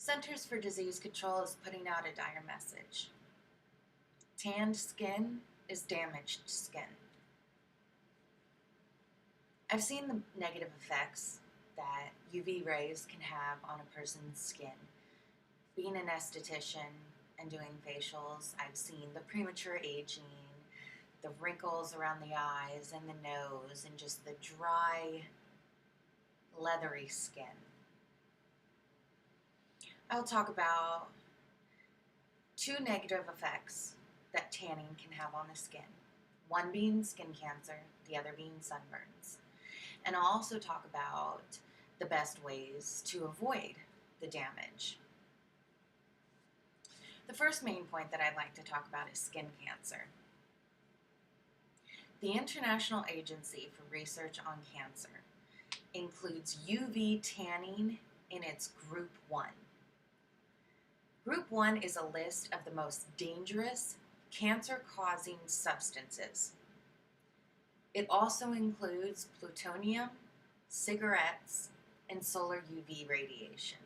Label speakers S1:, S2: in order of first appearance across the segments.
S1: Centers for Disease Control is putting out a dire message. Tanned skin is damaged skin. I've seen the negative effects that UV rays can have on a person's skin. Being an esthetician and doing facials, I've seen the premature aging, the wrinkles around the eyes and the nose, and just the dry, leathery skin. I'll talk about two negative effects that tanning can have on the skin. One being skin cancer, the other being sunburns. And I'll also talk about the best ways to avoid the damage. The first main point that I'd like to talk about is skin cancer. The International Agency for Research on Cancer includes UV tanning in its Group 1. Group 1 is a list of the most dangerous cancer-causing substances. It also includes plutonium, cigarettes, and solar UV radiation.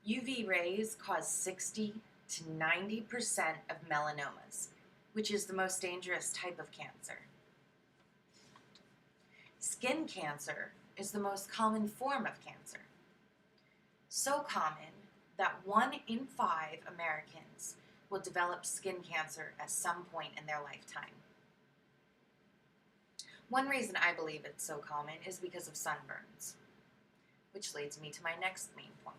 S1: UV rays cause 60 to 90% of melanomas, which is the most dangerous type of cancer. Skin cancer is the most common form of cancer. So common that 1 in 5 Americans will develop skin cancer at some point in their lifetime. One reason I believe it's so common is because of sunburns, which leads me to my next main point.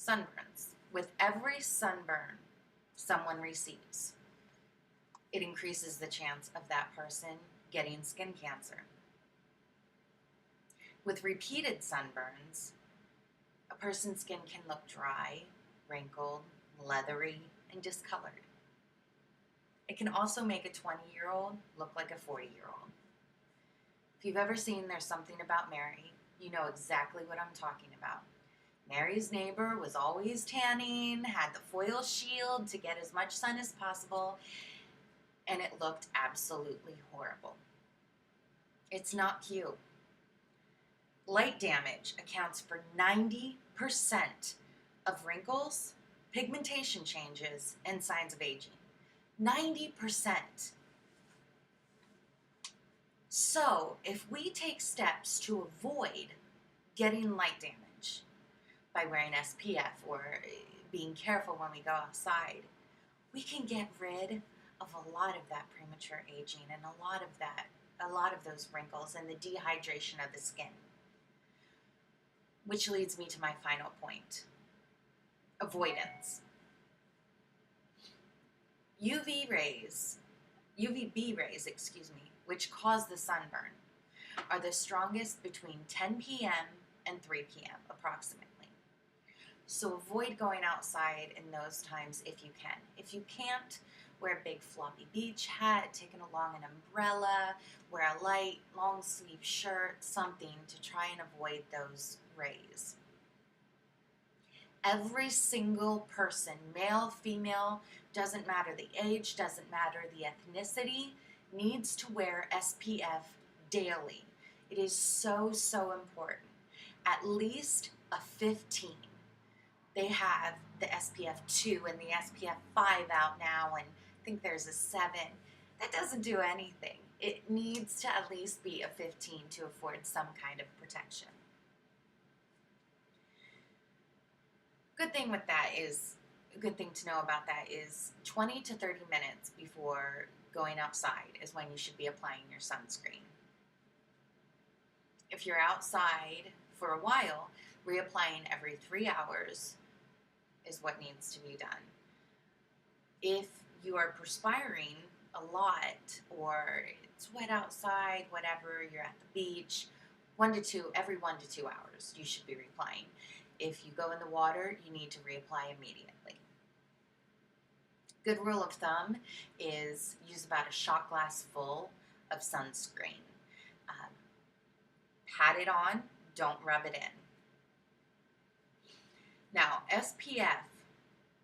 S1: Sunburns. With every sunburn someone receives, it increases the chance of that person getting skin cancer. With repeated sunburns, a person's skin can look dry, wrinkled, leathery, and discolored. It can also make a 20-year-old look like a 40-year-old. If you've ever seen There's Something About Mary, you know exactly what I'm talking about. Mary's neighbor was always tanning, had the foil shield to get as much sun as possible, and it looked absolutely horrible. It's not cute. Light damage accounts for 90% of wrinkles, pigmentation changes, and signs of aging. 90%. So, if we take steps to avoid getting light damage by wearing SPF or being careful when we go outside, we can get rid of a lot of that premature aging and a lot of those wrinkles and the dehydration of the skin. Which leads me to my final point. Avoidance. UVB rays, which cause the sunburn, are the strongest between 10 p.m. and 3 p.m. approximately. So avoid going outside in those times if you can. If you can't, wear a big floppy beach hat, take along an umbrella, wear a light long sleeve shirt, something to try and avoid those rays. Every single person, male, female, doesn't matter the age, doesn't matter the ethnicity, needs to wear SPF daily. It is so, so important. At least a 15. They have the SPF 2 and the SPF 5 out now, and I think there's a 7. That doesn't do anything. It needs to at least be a 15 to afford some kind of protection. Good thing to know about that is 20 to 30 minutes before going outside is when you should be applying your sunscreen. If you're outside for a while, reapplying every 3 hours is what needs to be done. If you are perspiring a lot or it's wet outside, whatever, you're at the beach, every 1 to 2 hours you should be reapplying. If you go in the water, you need to reapply immediately. Good rule of thumb is use about a shot glass full of sunscreen. Pat it on, don't rub it in. Now, SPF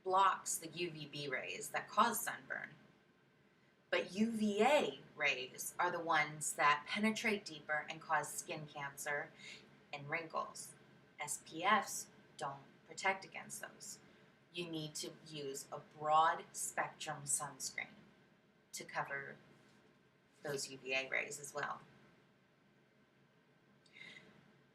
S1: blocks the UVB rays that cause sunburn, but UVA rays are the ones that penetrate deeper and cause skin cancer and wrinkles. SPFs don't protect against those. You need to use a broad spectrum sunscreen to cover those UVA rays as well.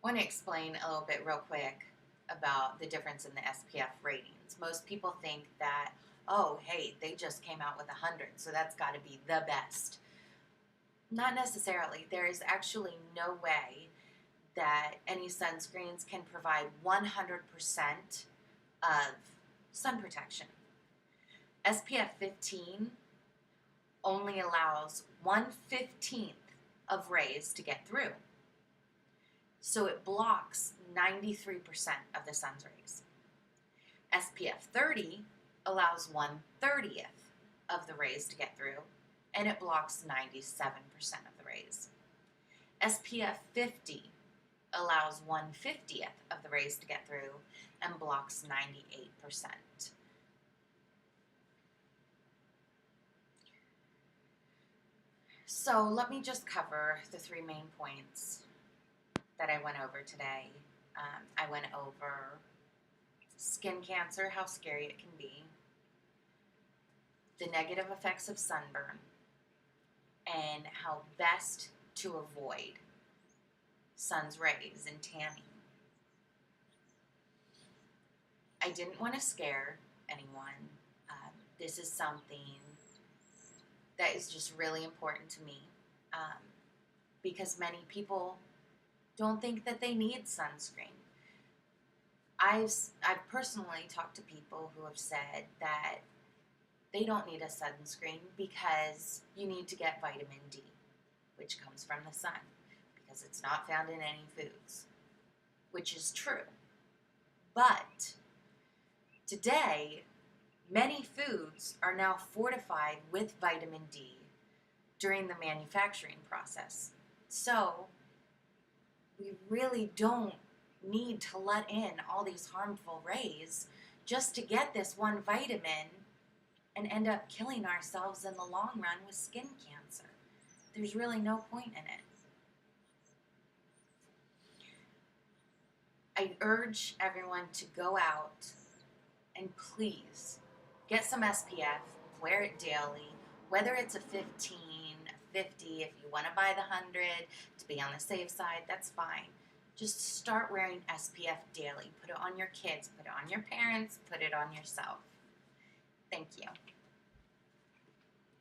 S1: I want to explain a little bit real quick about the difference in the SPF ratings. Most people think that, oh, hey, they just came out with 100, so that's got to be the best. Not necessarily. There is actually no way that any sunscreens can provide 100% of sun protection. SPF 15 only allows 1/15 of rays to get through. So it blocks 93% of the sun's rays. SPF 30 allows 1/30 of the rays to get through, and it blocks 97% of the rays. SPF 50 allows 1/50 of the rays to get through and blocks 98%. So let me just cover the 3 main points that I went over today. I went over skin cancer, how scary it can be, the negative effects of sunburn, and how best to avoid sun's rays and tanning. I didn't want to scare anyone. This is something that is just really important to me because many people don't think that they need sunscreen. I've personally talked to people who have said that they don't need a sunscreen because you need to get vitamin D, which comes from the sun, because it's not found in any foods, which is true. But today, many foods are now fortified with vitamin D during the manufacturing process. So we really don't need to let in all these harmful rays just to get this one vitamin and end up killing ourselves in the long run with skin cancer. There's really no point in it. I urge everyone to go out and please get some SPF, wear it daily, whether it's a 15, a 50, if you want to buy the 100 to be on the safe side, that's fine. Just start wearing SPF daily. Put it on your kids, put it on your parents, put it on yourself. Thank you.